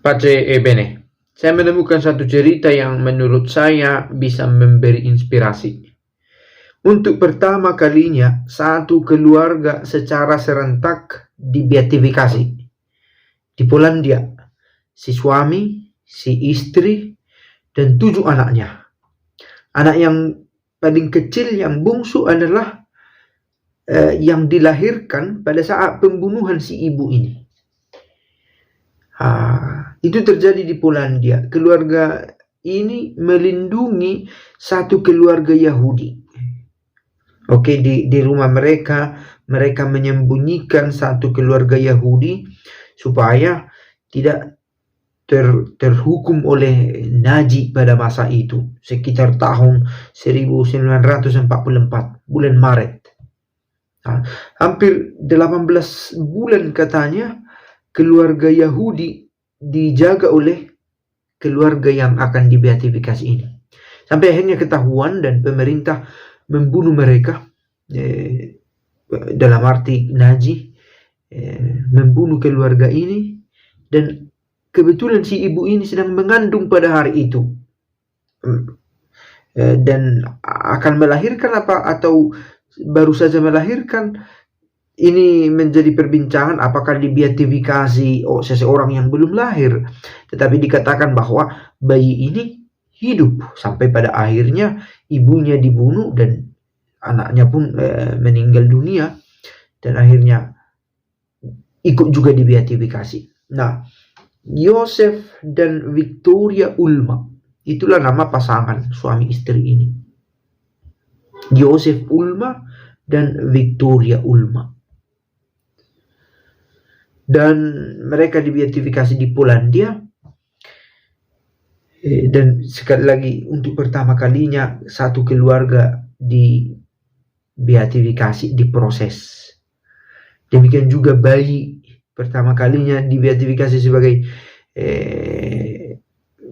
Pace e bene, saya menemukan satu cerita yang menurut saya bisa memberi inspirasi. Untuk pertama kalinya, satu keluarga secara serentak dibeatifikasi. Di Polandia, si suami, si istri, dan 7 anaknya. Anak yang paling kecil, yang bungsu adalah yang dilahirkan pada saat pembunuhan si ibu ini. Itu terjadi di Polandia. Keluarga ini melindungi satu keluarga Yahudi. Oke, di rumah mereka menyembunyikan satu keluarga Yahudi supaya tidak terhukum oleh Nazi pada masa itu, sekitar tahun 1944, bulan Maret. Hampir 18 bulan katanya keluarga Yahudi dijaga oleh keluarga yang akan dibeatifikasi ini. Sampai akhirnya ketahuan dan pemerintah membunuh mereka, dalam arti Nazi membunuh keluarga ini, dan kebetulan si ibu ini sedang mengandung pada hari itu, dan akan melahirkan atau baru saja melahirkan. Ini menjadi perbincangan apakah dibeatifikasi seseorang yang belum lahir, tetapi dikatakan bahwa bayi ini hidup sampai pada akhirnya ibunya dibunuh dan anaknya pun meninggal dunia, dan akhirnya ikut juga dibeatifikasi. Nah, Joseph dan Victoria Ulma, itulah nama pasangan suami istri ini. Joseph Ulma dan Victoria Ulma. Dan mereka dibeatifikasi di Polandia. Dan sekali lagi, untuk pertama kalinya satu keluarga dibeatifikasi, diproses. Demikian juga bayi pertama kalinya dibeatifikasi sebagai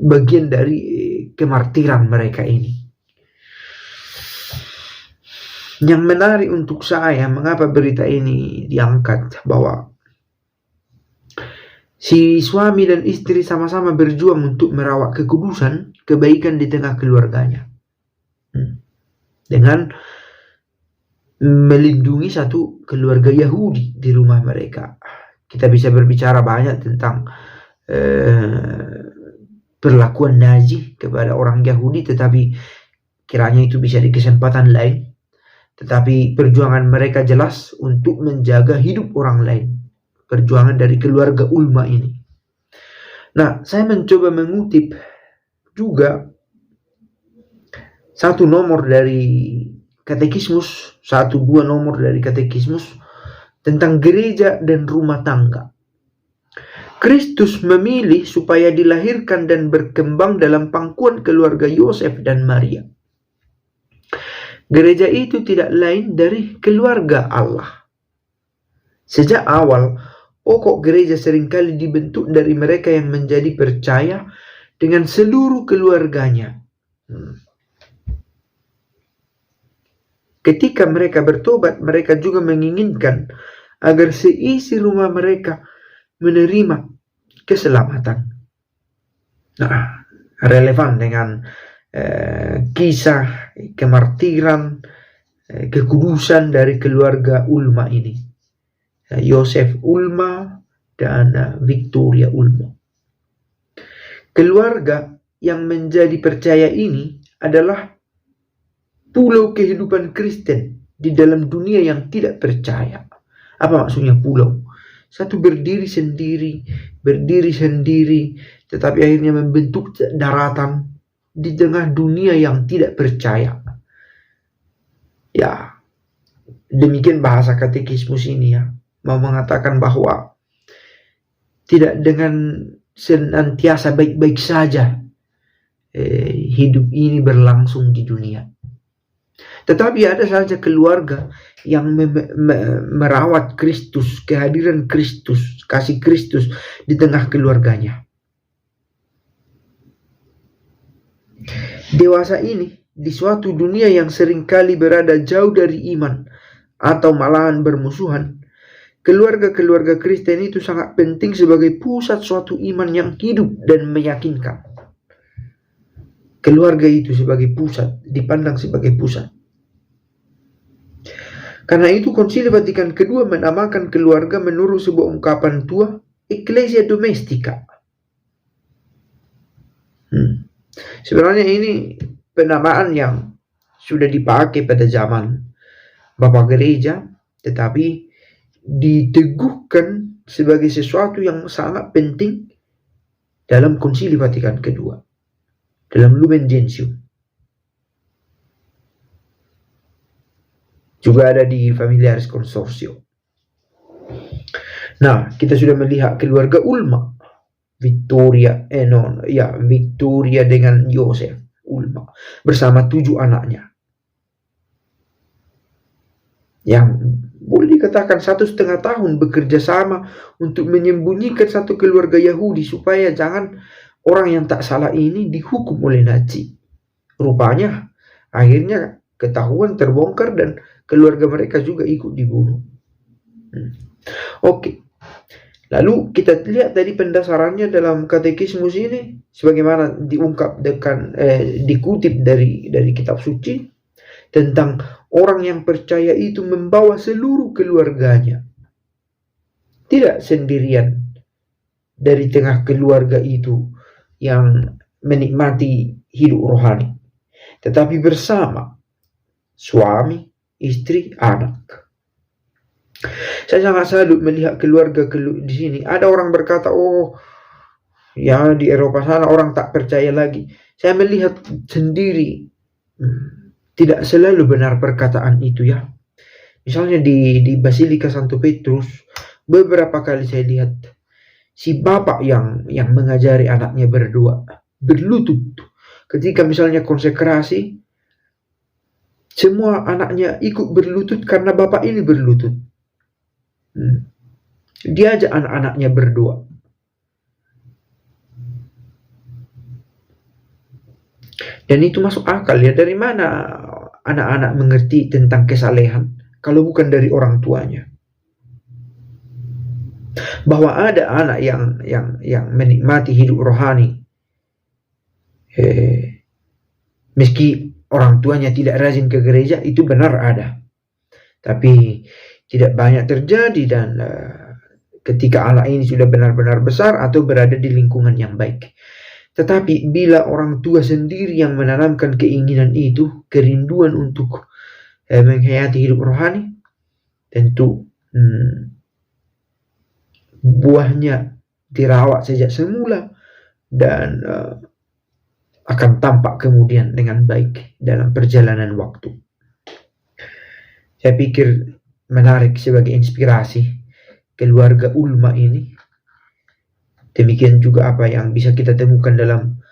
bagian dari kemartiran mereka ini. Yang menarik untuk saya, mengapa berita ini diangkat, bahwa si suami dan istri sama-sama berjuang untuk merawat kekudusan, kebaikan di tengah keluarganya, dengan melindungi satu keluarga Yahudi di rumah mereka. Kita bisa berbicara banyak tentang perlakuan Nazi kepada orang Yahudi, tetapi kiranya itu bisa di kesempatan lain. Tetapi perjuangan mereka jelas untuk menjaga hidup orang lain. Perjuangan dari keluarga Ulma ini. Nah, saya mencoba mengutip juga satu nomor dari katekismus, 1-2 nomor dari katekismus tentang gereja dan rumah tangga. Kristus memilih supaya dilahirkan dan berkembang dalam pangkuan keluarga Yosef dan Maria. Gereja itu tidak lain dari keluarga Allah. Sejak awal, pokok gereja seringkali dibentuk dari mereka yang menjadi percaya dengan seluruh keluarganya. Ketika mereka bertobat, mereka juga menginginkan agar seisi rumah mereka menerima keselamatan. Nah, relevan dengan kisah kemartiran, kekudusan dari keluarga Ulma ini. Joseph Ulma dan Victoria Ulma. Keluarga yang menjadi percaya ini adalah pulau kehidupan Kristen di dalam dunia yang tidak percaya. Apa maksudnya pulau? Satu berdiri sendiri, tetapi akhirnya membentuk daratan di tengah dunia yang tidak percaya. Ya, demikian bahasa katekismus ini ya. Mau mengatakan bahwa tidak dengan senantiasa baik-baik saja hidup ini berlangsung di dunia. Tetapi ada saja keluarga yang merawat Kristus, kehadiran Kristus, kasih Kristus di tengah keluarganya. Dewasa ini di suatu dunia yang seringkali berada jauh dari iman atau malahan bermusuhan, keluarga-keluarga Kristen itu sangat penting sebagai pusat suatu iman yang hidup dan meyakinkan. Keluarga itu sebagai pusat, dipandang sebagai pusat. Karena itu Konsili Vatikan kedua menamakan keluarga menurut sebuah ungkapan tua, Ecclesia Domestica. Sebenarnya ini penamaan yang sudah dipakai pada zaman Bapak Gereja, tetapi diteguhkan sebagai sesuatu yang sangat penting dalam Konsili Vatikan kedua, dalam Lumen Gentium. Juga ada di Familiaris Consortio. Nah, kita sudah melihat keluarga Ulma, Victoria dengan Yosef Ulma bersama 7 anaknya, yang boleh dikatakan 1,5 tahun bekerja sama untuk menyembunyikan satu keluarga Yahudi supaya jangan orang yang tak salah ini dihukum oleh Nazi. Rupanya akhirnya ketahuan, terbongkar, dan keluarga mereka juga ikut dibunuh. Oke. Lalu kita lihat tadi pendasarannya dalam katekismus ini sebagaimana dikutip dari kitab suci tentang orang yang percaya itu membawa seluruh keluarganya, tidak sendirian dari tengah keluarga itu yang menikmati hidup rohani, tetapi bersama suami, istri, anak. Saya sangat salut melihat keluarga di sini. Ada orang berkata, oh ya di Eropa sana orang tak percaya lagi. Saya melihat sendiri tidak selalu benar perkataan itu ya. Misalnya di Basilika Santo Petrus, beberapa kali saya lihat si bapak yang mengajari anaknya berdoa, berlutut. Ketika misalnya konsekrasi, semua anaknya ikut berlutut karena bapak ini berlutut. Dia ajak anak-anaknya berdoa. Dan itu masuk akal ya. Dari mana anak-anak mengerti tentang kesalehan kalau bukan dari orang tuanya? Bahwa ada anak yang menikmati hidup rohani meski orang tuanya tidak rajin ke gereja, itu benar ada. Tapi tidak banyak terjadi, dan ketika anak ini sudah benar-benar besar atau berada di lingkungan yang baik. Tetapi bila orang tua sendiri yang menanamkan keinginan itu, kerinduan untuk menghayati hidup rohani, tentu buahnya dirawat sejak semula dan akan tampak kemudian dengan baik dalam perjalanan waktu. Saya pikir menarik sebagai inspirasi keluarga Ulma ini. Demikian juga apa yang bisa kita temukan dalam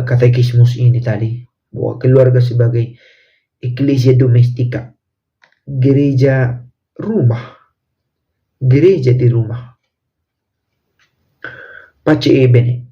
katekismus ini tadi, bahwa keluarga sebagai Ecclesia Domestica, gereja rumah, gereja di rumah. Pace e bene.